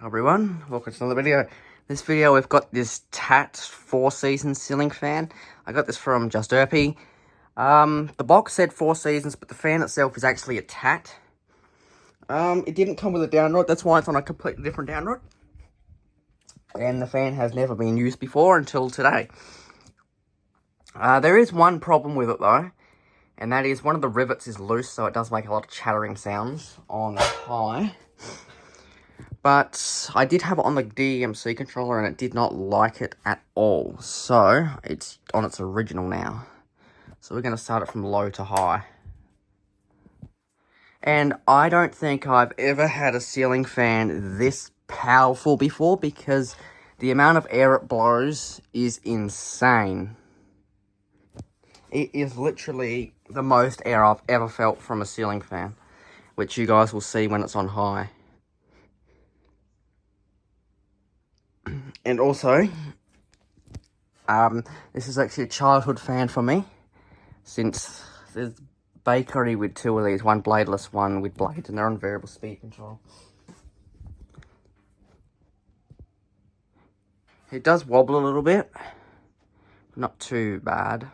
Hello everyone, welcome to another video. This video we've got this TAT 4-season ceiling fan. I got this from Just Erpy. The box said 4 seasons, but the fan itself is actually a TAT. It didn't come with a down rod, that's why it's on a completely different down rod. And the fan has never been used before until today. There is one problem with it though, and that is one of the rivets is loose, so it does make a lot of chattering sounds on high. But I did have it on the DMC controller and it did not like it at all. So it's on its original now. So we're going to start it from low to high. And I don't think I've ever had a ceiling fan this powerful before, because the amount of air it blows is insane. It is literally the most air I've ever felt from a ceiling fan, which you guys will see when it's on high. And also, this is actually a childhood fan for me, since there's bakery with 2 of these, one bladeless, one with blades, and they're on variable speed control. It does wobble a little bit, not too bad.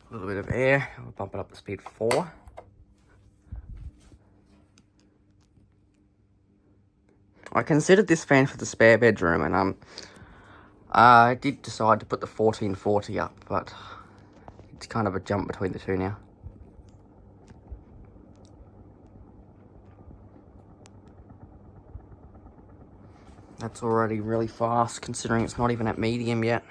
A little bit of air, we'll bump it up to speed 4. I considered this fan for the spare bedroom, and I did decide to put the 1440 up, but it's kind of a jump between the two now. That's already really fast, considering it's not even at medium yet.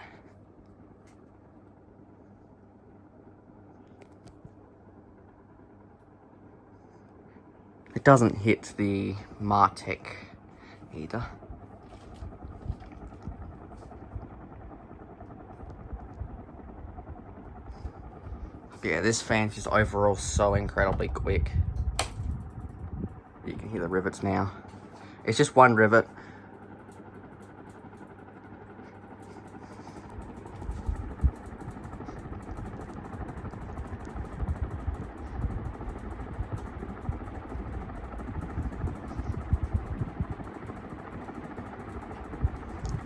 It doesn't hit the Martech either. Yeah, this fan's just overall so incredibly quick. You can hear the rivets now. It's just one rivet.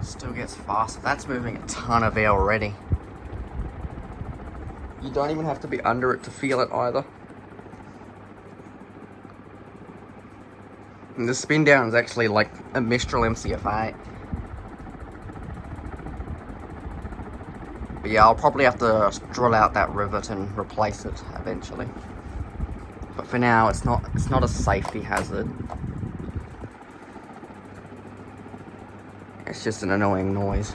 Still gets faster. That's moving a ton of air already. You don't even have to be under it to feel it either. And the spin down is actually like a Mistral MCF8. But yeah, I'll probably have to drill out that rivet and replace it eventually. But for now, it's not a safety hazard. It's just an annoying noise.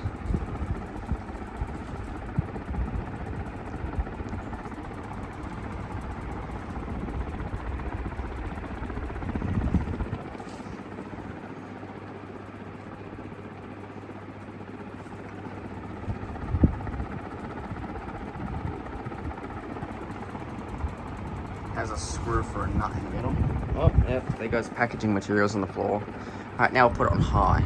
Has a screw for a nut in the middle. Oh, yep, there goes packaging materials on the floor. Alright, now we'll put it on high.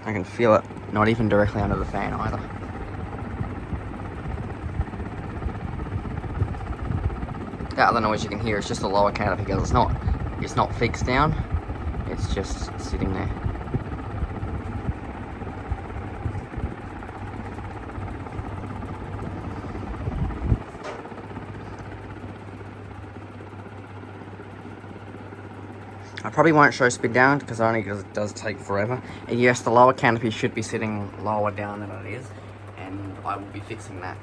I can feel it, not even directly under the fan either. That other noise you can hear is just the lower canopy, because it's not fixed down, it's just sitting there. I probably won't show spin down because it does take forever. And yes, the lower canopy should be sitting lower down than it is, and I will be fixing that.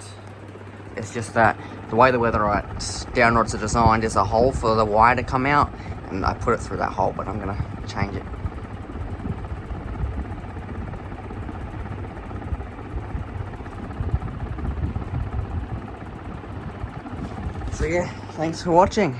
It's just that the way the Weatherite down rods are designed is a hole for the wire to come out, and I put it through that hole, but I'm gonna change it. So yeah, thanks for watching.